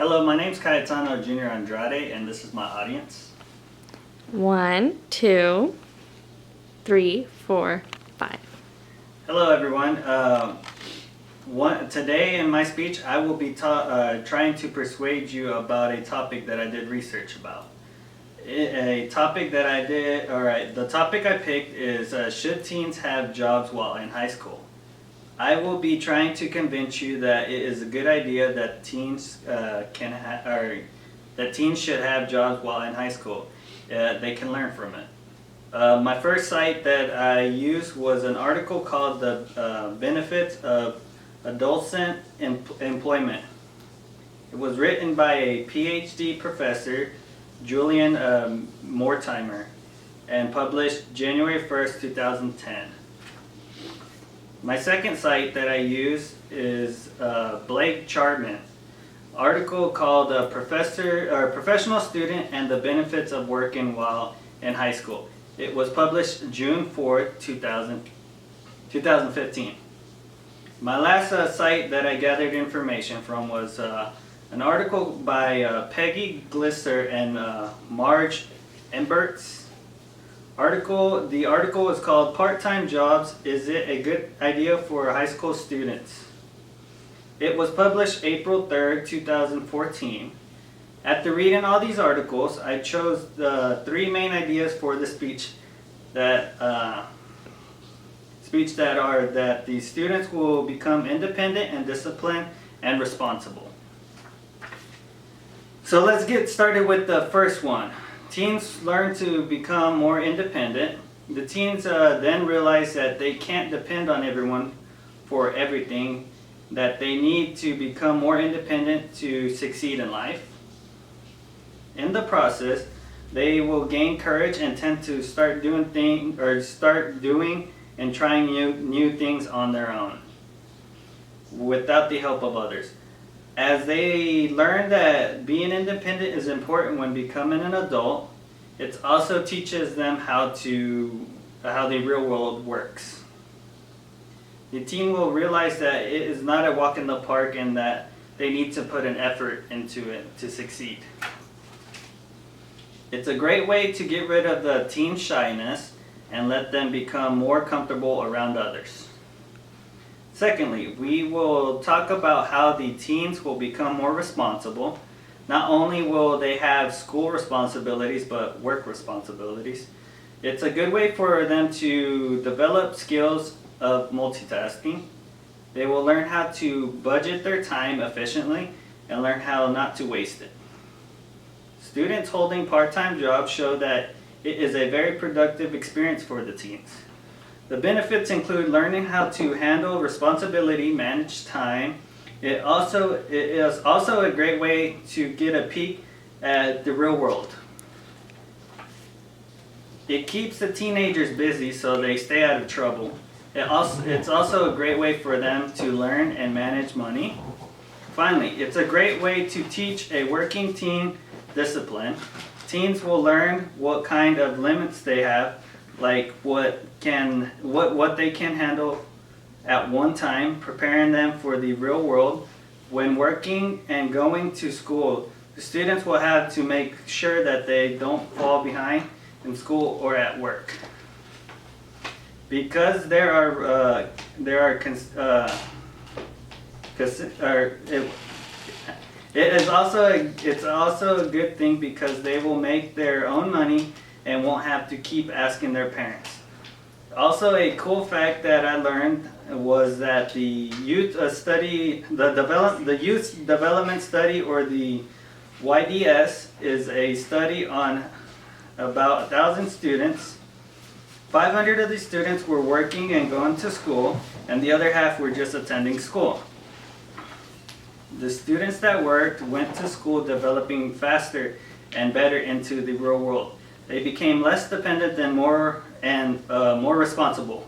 Hello, my name's Cayetano Jr. Andrade, and this is my audience. 1, 2, 3, 4, 5. Hello, everyone. Today in my speech, I will be trying to persuade you about a topic that I did research about. The topic I picked is should teens have jobs while in high school? I will be trying to convince you that it is a good idea that teens teens should have jobs while in high school. They can learn from it. My first site that I used was an article called "The Benefits of Adolescent Employment." It was written by a PhD professor, Julian Mortimer, and published January 1st, 2010. My second site that I use is Blake Chartman article called Professional Student and the Benefits of Working While in High School. It was published June 4th, 2015. My last site that I gathered information from was an article by Peggy Glisser and Marge Emberts. The article is called "Part-Time Jobs, Is It a Good Idea for High School Students?" It was published April 3rd, 2014. After reading all these articles, I chose the three main ideas for the speech that the students will become independent and disciplined and responsible. So let's get started with the first one. Teens learn to become more independent. The teens then realize that they can't depend on everyone for everything, that they need to become more independent to succeed in life. In the process, they will gain courage and tend to start doing and trying new things on their own without the help of others. As they learn that being independent is important when becoming an adult, it also teaches them how the real world works. The teen will realize that it is not a walk in the park and that they need to put an effort into it to succeed. It's a great way to get rid of the teen shyness and let them become more comfortable around others. Secondly, we will talk about how the teens will become more responsible. Not only will they have school responsibilities, but work responsibilities. It's a good way for them to develop skills of multitasking. They will learn how to budget their time efficiently and learn how not to waste it. Students holding part-time jobs show that it is a very productive experience for the teens. The benefits include learning how to handle responsibility, manage time. It is also a great way to get a peek at the real world. It keeps the teenagers busy so they stay out of trouble. It's also a great way for them to learn and manage money. Finally, it's a great way to teach a working teen discipline. Teens will learn what kind of limits they have, like what they can handle at one time, preparing them for the real world. When working and going to school, the students will have to make sure that they don't fall behind in school or at work. Because it's also a good thing because they will make their own money and won't have to keep asking their parents. Also, a cool fact that I learned was that the Youth Development Study, or the YDS, is a study on about 1,000 students. 500 of these students were working and going to school, and the other half were just attending school. The students that worked went to school developing faster and better into the real world. They became less dependent and more responsible,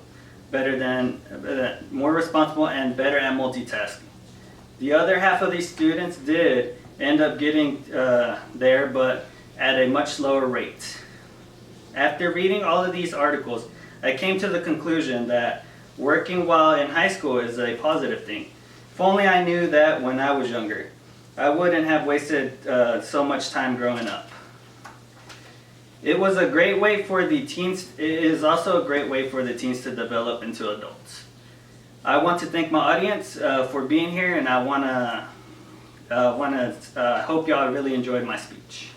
more responsible and better at multitasking. The other half of these students did end up getting there, but at a much slower rate. After reading all of these articles, I came to the conclusion that working while in high school is a positive thing. If only I knew that when I was younger. I wouldn't have wasted so much time growing up. It was a great way for the teens. It is also a great way for the teens to develop into adults. I want to thank my audience for being here, and I want to hope y'all really enjoyed my speech.